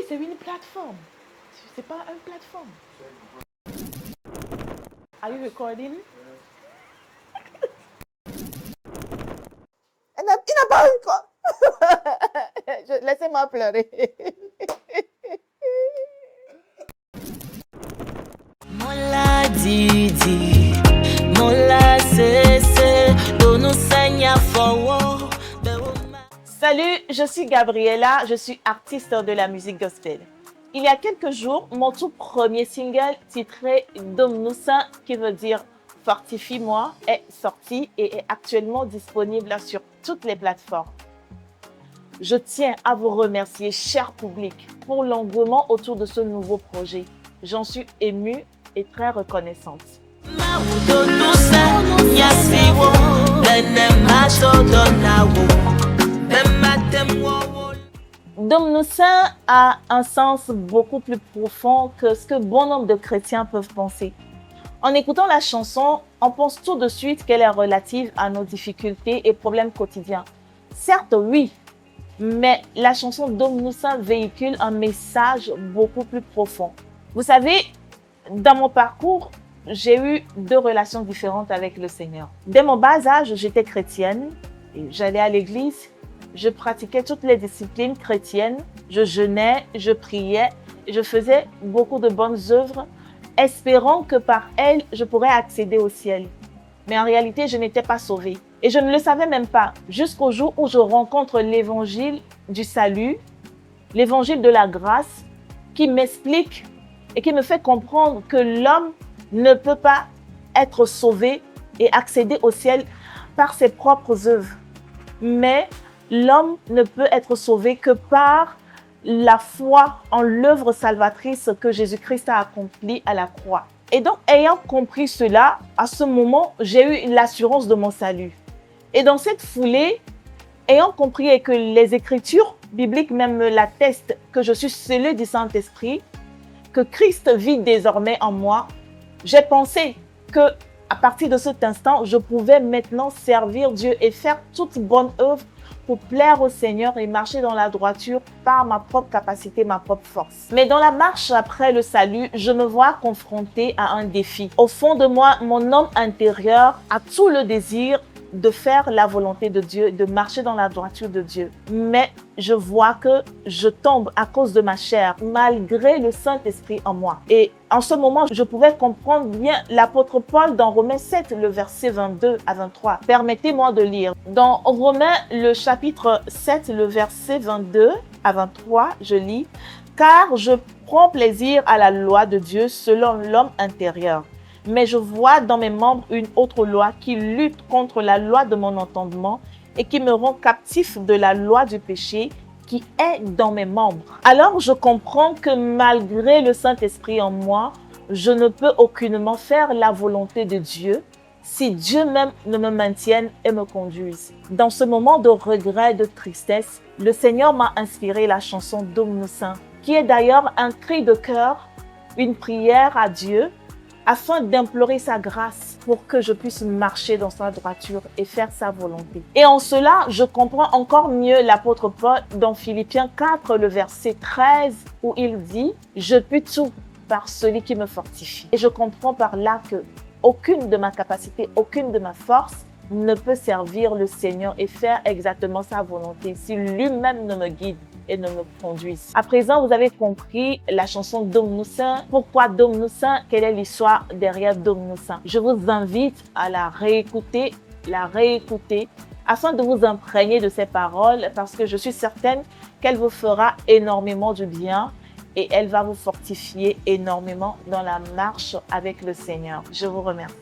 c'est une plateforme. C'est pas une plateforme. Are you recording? Il n'a pas eu quoi. Laissez-moi pleurer. Mola Didi, Mola Sese, Dono Sanya Forwo. Salut, je suis Gabriella, je suis artiste de la musique gospel. Il y a quelques jours, mon tout premier single titré Domnusa, qui veut dire Fortifie-moi, est sorti et est actuellement disponible sur toutes les plateformes. Je tiens à vous remercier, cher public, pour l'engouement autour de ce nouveau projet. J'en suis émue et très reconnaissante. Domnusa a un sens beaucoup plus profond que ce que bon nombre de chrétiens peuvent penser. En écoutant la chanson, on pense tout de suite qu'elle est relative à nos difficultés et problèmes quotidiens. Certes, oui, mais la chanson Domnusa véhicule un message beaucoup plus profond. Vous savez, dans mon parcours, j'ai eu deux relations différentes avec le Seigneur. Dès mon bas âge, j'étais chrétienne et j'allais à l'église. Je pratiquais toutes les disciplines chrétiennes. Je jeûnais, je priais, je faisais beaucoup de bonnes œuvres, espérant que par elles, je pourrais accéder au ciel. Mais en réalité, je n'étais pas sauvée. Et je ne le savais même pas, jusqu'au jour où je rencontre l'évangile du salut, l'évangile de la grâce, qui m'explique et qui me fait comprendre que l'homme ne peut pas être sauvé et accéder au ciel par ses propres œuvres. Mais l'homme ne peut être sauvé que par la foi en l'œuvre salvatrice que Jésus-Christ a accomplie à la croix. Et donc, ayant compris cela, à ce moment, j'ai eu l'assurance de mon salut. Et dans cette foulée, ayant compris que les Écritures bibliques même l'attestent que je suis scellé du Saint-Esprit, que Christ vit désormais en moi, j'ai pensé que à partir de cet instant, je pouvais maintenant servir Dieu et faire toute bonne œuvre pour plaire au Seigneur et marcher dans la droiture par ma propre capacité, ma propre force. Mais dans la marche après le salut, je me vois confrontée à un défi. Au fond de moi, mon homme intérieur a tout le désir de faire la volonté de Dieu, de marcher dans la droiture de Dieu. Mais je vois que je tombe à cause de ma chair, malgré le Saint-Esprit en moi. Et en ce moment, je pouvais comprendre bien l'apôtre Paul dans Romains 7, le verset 22 à 23. Permettez-moi de lire. Dans Romains, le chapitre 7, le verset 22 à 23, je lis « Car je prends plaisir à la loi de Dieu selon l'homme intérieur. Mais je vois dans mes membres une autre loi qui lutte contre la loi de mon entendement et qui me rend captif de la loi du péché qui est dans mes membres. Alors je comprends que malgré le Saint-Esprit en moi, je ne peux aucunement faire la volonté de Dieu si Dieu même ne me maintienne et me conduise. Dans ce moment de regret et de tristesse, le Seigneur m'a inspiré la chanson Domnusa, qui est d'ailleurs un cri de cœur, une prière à Dieu, afin d'implorer sa grâce pour que je puisse marcher dans sa droiture et faire sa volonté. Et en cela, je comprends encore mieux l'apôtre Paul dans Philippiens 4, le verset 13, où il dit « Je puis tout par celui qui me fortifie ». Et je comprends par là que aucune de ma capacité, aucune de ma force ne peut servir le Seigneur et faire exactement sa volonté si lui-même ne me guide et ne me conduise. À présent, vous avez compris la chanson Domnusa. Pourquoi Domnusa? Quelle est l'histoire derrière Domnusa? Je vous invite à la réécouter, afin de vous imprégner de ces paroles, parce que je suis certaine qu'elle vous fera énormément du bien et elle va vous fortifier énormément dans la marche avec le Seigneur. Je vous remercie.